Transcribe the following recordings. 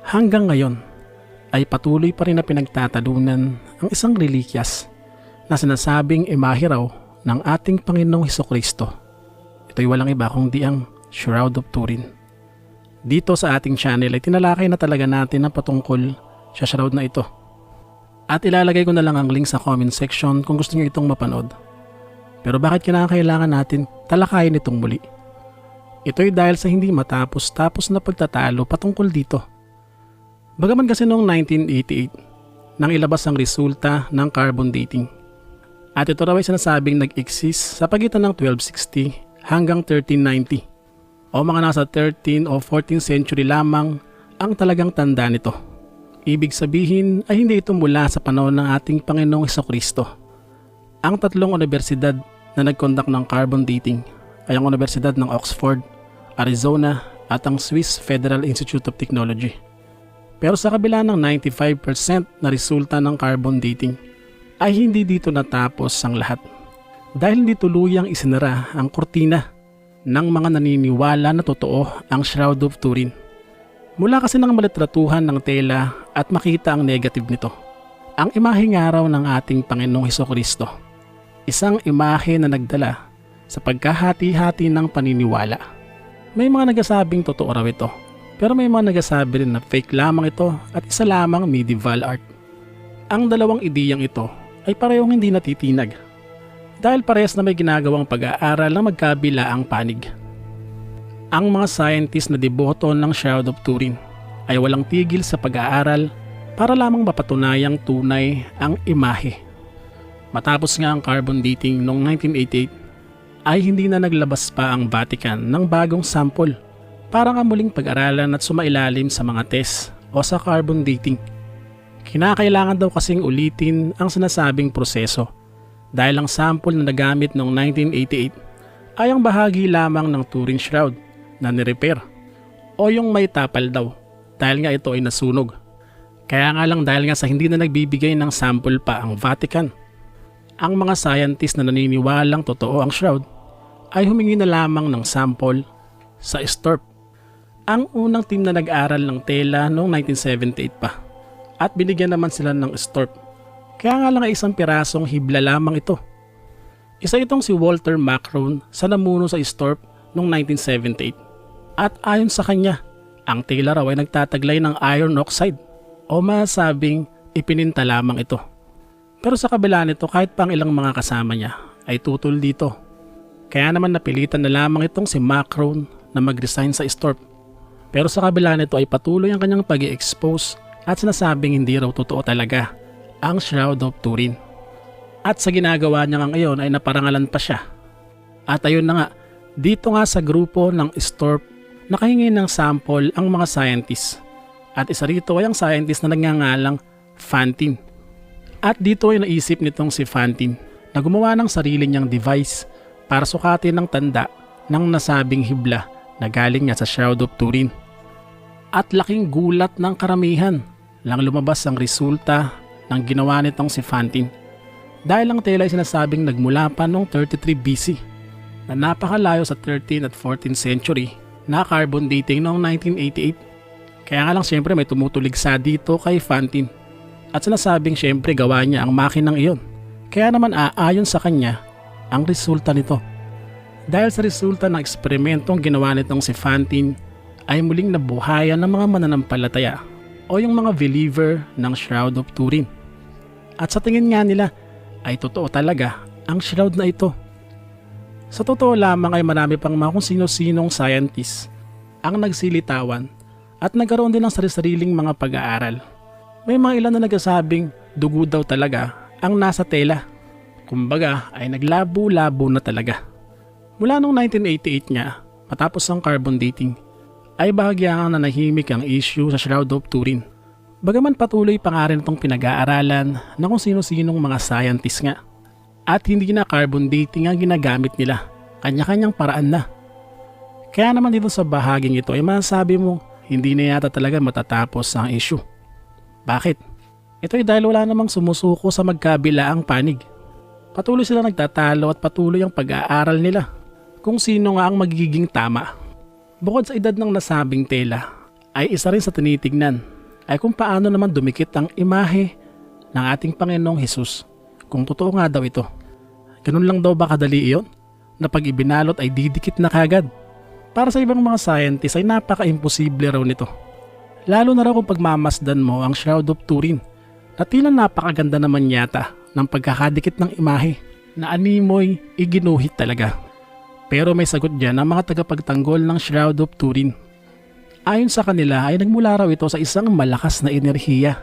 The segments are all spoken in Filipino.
Hanggang ngayon ay patuloy pa rin na pinagtatalunan ang isang relikyas na sinasabing imahe raw ng ating Panginoong Hesukristo. Ito'y walang iba kundi ang Shroud of Turin. Dito sa ating channel ay tinalakay na talaga natin ang patungkol sa shroud na ito. At ilalagay ko na lang ang link sa comment section kung gusto niyo itong mapanood. Pero bakit kinakailangan natin talakayin itong muli? Ito'y dahil sa hindi matapos-tapos na pagtatalo patungkol dito. Bagaman kasi noong 1988 nang ilabas ang resulta ng carbon dating. At ito raw ay sinasabing nag-exist sa pagitan ng 1260 hanggang 1390 o mga nasa 13 o 14th century lamang ang talagang tanda nito. Ibig sabihin ay hindi ito mula sa panahon ng ating Panginoong Hesukristo. Ang tatlong universidad na nag-conduct ng carbon dating ay ang Universidad ng Oxford, Arizona at ang Swiss Federal Institute of Technology. Pero sa kabila ng 95% na resulta ng carbon dating ay hindi dito natapos ang lahat. Dahil hindi tuluyang isinara ang kurtina ng mga naniniwala na totoo ang Shroud of Turin. Mula kasi ng malitratuhan ng tela at makita ang negative nito. Ang imahe nga raw ng ating Panginoong Hesukristo. Isang imahe na nagdala sa pagkahati-hati ng paniniwala. May mga nagsasabing totoo raw ito. Pero may mga nagsasabi rin na fake lamang ito at isa lamang medieval art. Ang dalawang ideyang ito ay parehong hindi natitinag dahil parehas na may ginagawang pag-aaral na magkabila ang panig. Ang mga scientist na deboto ng Shroud of Turin ay walang tigil sa pag-aaral para lamang mapatunayang tunay ang imahe. Matapos nga ang carbon dating noong 1988 ay hindi na naglabas pa ang Vatican ng bagong sample para nga muling pag-aralan at sumailalim sa mga test o sa carbon dating. Kinakailangan daw kasing ulitin ang sinasabing proseso dahil ang sample na nagamit noong 1988 ay ang bahagi lamang ng Turin Shroud na nirepair o yung may tapal daw dahil nga ito ay nasunog. Kaya nga lang dahil nga sa hindi na nagbibigay ng sample pa ang Vatican, ang mga scientist na naniniwalang totoo ang shroud ay humingi na lamang ng sample sa STORP, ang unang team na nag-aral ng tela noong 1978 pa, at binigyan naman sila ng STORP. Kaya nga lang ay isang pirasong hibla lamang ito. Isa itong si Walter Macron sa namuno sa STORP noong 1978 at ayon sa kanya, ang tela raw ay nagtataglay ng iron oxide o masabing ipininta lamang ito. Pero sa kabila nito kahit pang ilang mga kasama niya ay tutol dito. Kaya naman napilitan na lamang itong si Macron na mag-resign sa STORP. Pero sa kabila nito ay patuloy ang kanyang pag-i-expose at sinasabing hindi raw totoo talaga ang Shroud of Turin. At sa ginagawa niya ngayon ay naparangalan pa siya. At ayun na nga, dito nga sa grupo ng STORP nakahingi ng sample ang mga scientists. At isa rito ay ang scientist na nagngangalang Fantin. At dito ay naisip nitong si Fantin na gumawa ng sarili niyang device para sukatin ng tanda ng nasabing hibla na galing nga sa Shroud of Turin. At laking gulat ng karamihan lang lumabas ang resulta ng ginawa nitong si Fantin. Dahil ang tela ay sinasabing nagmula pa noong 33 BC na napakalayo sa 13th at 14th century na carbon dating noong 1988. Kaya nga lang siyempre may tumutuligsa dito kay Fantin at sinasabing siyempre gawa niya ang makinang iyon. Kaya naman aayon sa kanya ang resulta nito. Dahil sa resulta ng eksperimentong ginawa nitong si Fantin ay muling nabuhayan ng mga mananampalataya o yung mga believer ng Shroud of Turin. At sa tingin nga nila ay totoo talaga ang shroud na ito. Sa totoo lamang ay marami pang mga kung sino-sinong scientists ang nagsilitawan at nagkaroon din ng sarili-sariling mga pag-aaral. May mga ilan na nagsasabing dugo daw talaga ang nasa tela. Kumbaga ay naglabo-labo na talaga. Mula noong 1988 nga, matapos ang carbon dating, ay bahagyang nanahimik ang issue sa Shroud of Turin. Bagaman patuloy pa nga rin itong pinag-aaralan na kung sino-sinong mga scientists nga. At hindi na carbon dating ang ginagamit nila, kanya-kanyang paraan na. Kaya naman dito sa bahaging ito ay masasabi mo hindi na yata talaga matatapos ang issue. Bakit? Ito ay dahil wala namang sumusuko sa magkabila ang panig. Patuloy sila nagtatalo at patuloy ang pag-aaral nila kung sino nga ang magiging tama. Bukod sa edad ng nasabing tela, ay isa rin sa tinitignan ay kung paano naman dumikit ang imahe ng ating Panginoong Hesus. Kung totoo nga daw ito. Ganun lang daw ba kadali iyon? Na pag ibinalot ay didikit na kagad. Para sa ibang mga scientists ay napaka-imposible raw nito. Lalo na raw kung pagmamasdan mo ang Shroud of Turin na tila napakaganda naman yata ng pagkakadikit ng imahe na animoy iginuhit talaga. Pero may sagot dyan ang mga tagapagtanggol ng Shroud of Turin. Ayon sa kanila ay nagmula raw ito sa isang malakas na enerhiya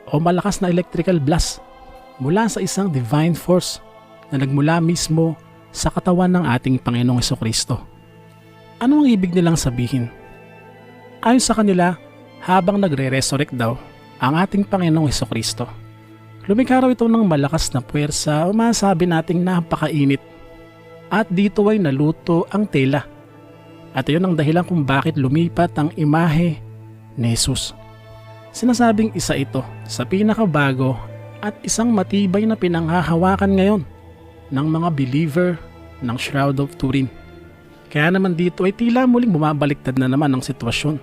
o malakas na electrical blast mula sa isang divine force na nagmula mismo sa katawan ng ating Panginoong Hesukristo. Ano ang ibig nilang sabihin? Ayon sa kanila, habang nagre-resurrect daw ang ating Panginoong Hesukristo, lumikha raw ito ng malakas na puwersa o masabi nating napakainit at dito ay naluto ang tela. At iyon ang dahilan kung bakit lumipat ang imahe ni Jesus. Sinasabing isa ito sa pinakabago at isang matibay na pinanghahawakan ngayon ng mga believer ng Shroud of Turin. Kaya naman dito ay tila muling bumabaliktad na naman ang sitwasyon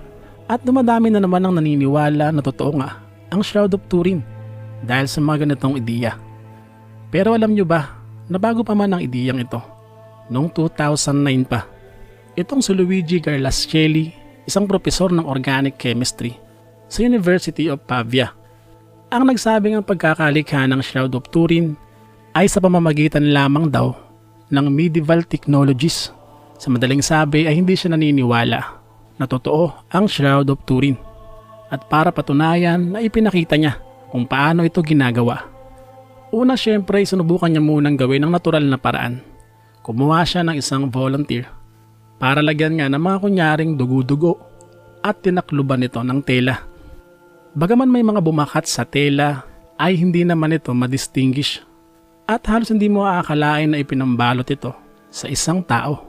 at dumadami na naman ang naniniwala na totoo nga ang Shroud of Turin dahil sa mga ganitong ideya. Pero alam nyo ba na bago pa man ang ideyang ito, noong 2009 pa, itong si Luigi Garlascelli, isang propesor ng organic chemistry sa University of Pavia, ang nagsabing ang pagkakalikha ng Shroud of Turin ay sa pamamagitan lamang daw ng medieval technologies. Sa madaling sabi ay hindi siya naniniwala na totoo ang Shroud of Turin. At para patunayan na ipinakita niya kung paano ito ginagawa. Una syempre sinubukan niya munang gawin ng natural na paraan. Kumuha siya ng isang volunteer para lagyan nga ng mga kunyaring dugo-dugo at tinakluban ito ng tela. Bagaman may mga bumakat sa tela ay hindi naman ito madistinguish at halos hindi mo aakalain na ipinambalot ito sa isang tao.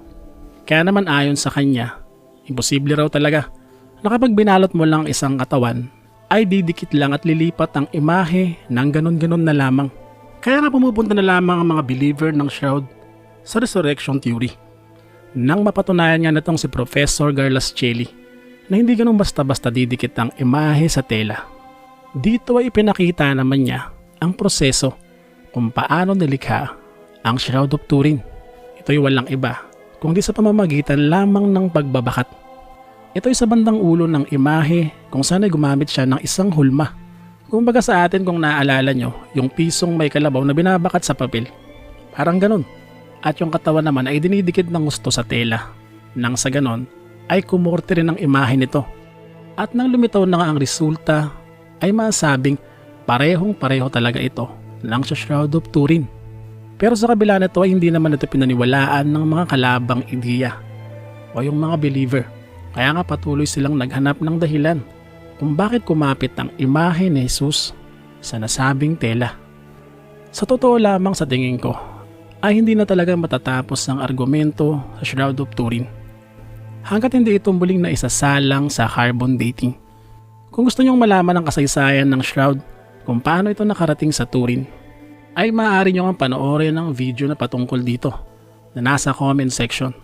Kaya naman ayon sa kanya, imposible raw talaga na kapag binalot mo lang isang katawan ay didikit lang at lilipat ang imahe ng ganon-ganon na lamang. Kaya nga pumupunta na lamang ang mga believer ng Shroud sa resurrection theory. Nang mapatunayan nga natong si Professor Garlascelli na hindi ganun basta-basta didikit ang imahe sa tela. Dito ay ipinakita naman niya ang proseso kung paano nilikha ang Shroud of Turin. Ito'y walang iba kundi sa pamamagitan lamang ng pagbabakat. Ito'y sa bandang ulo ng imahe kung saan ay gumamit siya ng isang hulma. Kumbaga sa atin kung naaalala nyo, yung pisong may kalabaw na binabakat sa papel. Parang ganun. At yung katawan naman ay dinidikit ng gusto sa tela. Nang sa ganon ay kumorte rin ang imahe nito. At nang lumitaw na nga ang resulta ay masabing parehong-pareho talaga ito ng sa Shroud of Turin. Pero sa kabila nito ay hindi naman ito pinaniwalaan ng mga kalabang ideya o yung mga believer. Kaya nga patuloy silang naghanap ng dahilan kung bakit kumapit ang imahe ni Jesus sa nasabing tela. Sa totoo lamang sa tingin ko ay hindi na talaga matatapos ang argumento sa Shroud of Turin hanggat hindi ito muling na isasalang sa carbon dating. Kung gusto nyong malaman ang kasaysayan ng Shroud kung paano ito nakarating sa Turin, ay maaari nyo ang panoorin ng video na patungkol dito na nasa comment section.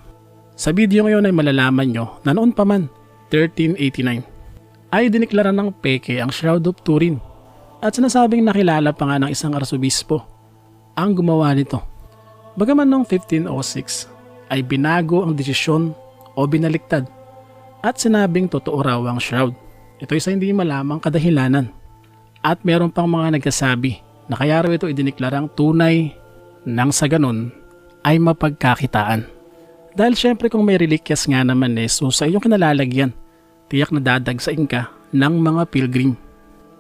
Sa video ngayon ay malalaman nyo na noon pa man, 1389, ay diniklara ng peke ang Shroud of Turin at sinasabing nakilala pa nga ng isang arsobispo ang gumawa nito. Bagaman noong 1506 ay binago ang desisyon o binaliktad at sinabing totoo raw ang Shroud. Ito'y sa hindi malamang kadahilanan at meron pang mga nagsasabi na kaya raw ito idiniklarang tunay nang sa ganon ay mapagkakitaan. Dahil syempre kung may relikyas nga naman so sa iyong kinalalagyan, tiyak na dadagsain ka ng mga pilgrim.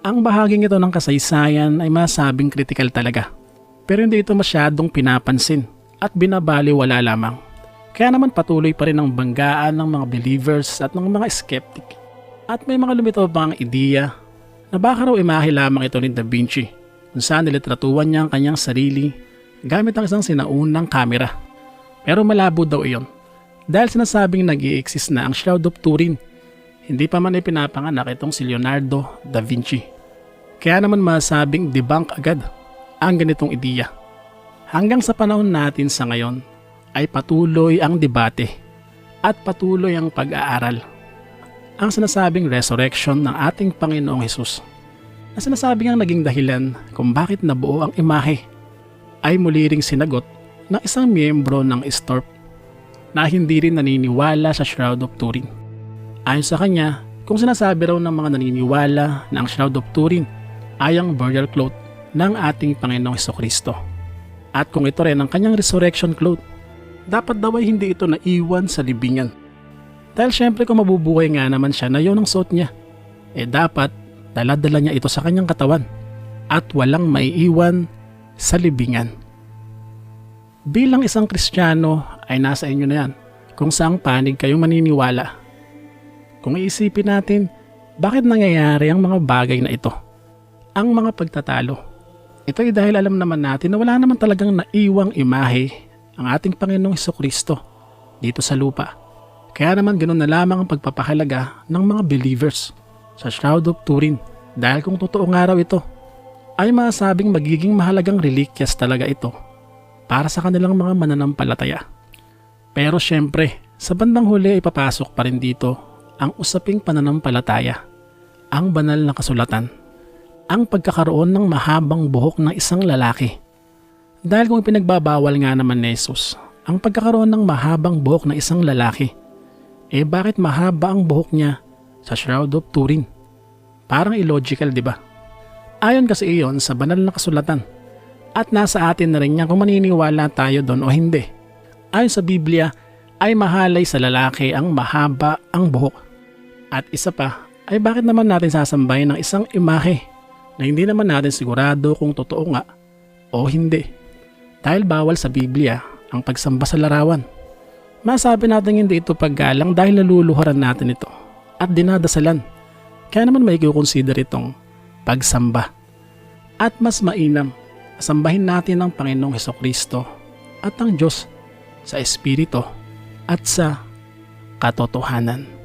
Ang bahaging ito ng kasaysayan ay masabing kritikal talaga. Pero hindi ito masyadong pinapansin at binabaliwala lamang. Kaya naman patuloy pa rin ang banggaan ng mga believers at ng mga skeptic. At may mga lumitaw pang ideya na baka raw imahe lamang ito ni Da Vinci kung saan nilitratuan niya ang kanyang sarili gamit ang isang sinaunang kamera. Pero malabo daw iyon dahil sinasabing nag-i-exist na ang Shroud of Turin. Hindi pa man ay pinapanganak itong si Leonardo da Vinci. Kaya naman masabing debunk agad ang ganitong ideya. Hanggang sa panahon natin sa ngayon ay patuloy ang debate at patuloy ang pag-aaral. ang sinasabing resurrection ng ating Panginoong Hesus, na sinasabing ang naging dahilan kung bakit nabuo ang imahe, ay muli ring sinagot ng isang miyembro ng STORP na hindi rin naniniwala sa Shroud of Turin. Ayon sa kanya, kung sinasabi raw ng mga naniniwala na ang Shroud of Turin ay ang burial cloth ng ating Panginoong Hesukristo, at kung ito rin ang kanyang resurrection cloth, dapat daw ay hindi ito naiwan sa libingan. Dahil syempre kung mabubuhay nga naman siya na yun ang suot niya, dapat dala-dala niya ito sa kanyang katawan at walang maiiwan sa libingan. Bilang isang Kristiyano ay nasa inyo na yan kung saang panig kayong maniniwala. Kung iisipin natin, bakit nangyayari ang mga bagay na ito? Ang mga pagtatalo. Ito ay dahil alam naman natin na wala naman talagang naiwang imahe ang ating Panginoong Hesukristo dito sa lupa. Kaya naman ganoon na lamang ang pagpapahalaga ng mga believers sa Shroud of Turin, dahil kung totoo nga raw ito, ay masasabing magiging mahalagang relikyas talaga ito para sa kanilang mga mananampalataya. Pero syempre, sa bandang huli ay papasok pa rin dito ang usaping pananampalataya, ang banal na kasulatan, ang pagkakaroon ng mahabang buhok ng isang lalaki. Dahil kung ipinagbabawal nga naman ni Jesus ang pagkakaroon ng mahabang buhok ng isang lalaki, bakit mahaba ang buhok niya sa Shroud of Turin? Parang illogical, di ba? Ayon kasi iyon sa banal na kasulatan, at nasa atin na rin yan kung maniniwala tayo doon o hindi. Ayon sa Biblia, ay mahalay sa lalaki ang mahaba ang buhok. At isa pa, ay bakit naman natin sasambahin ng isang imahe na hindi naman natin sigurado kung totoo nga o hindi? Dahil bawal sa Biblia ang pagsamba sa larawan. Masabi natin hindi ito paggalang dahil naluluhuran natin ito at dinadasalan. Kaya naman may i-consider itong pagsamba. At mas mainam, sambahin natin ang Panginoong Hesukristo at ang Diyos sa Espiritu at sa katotohanan.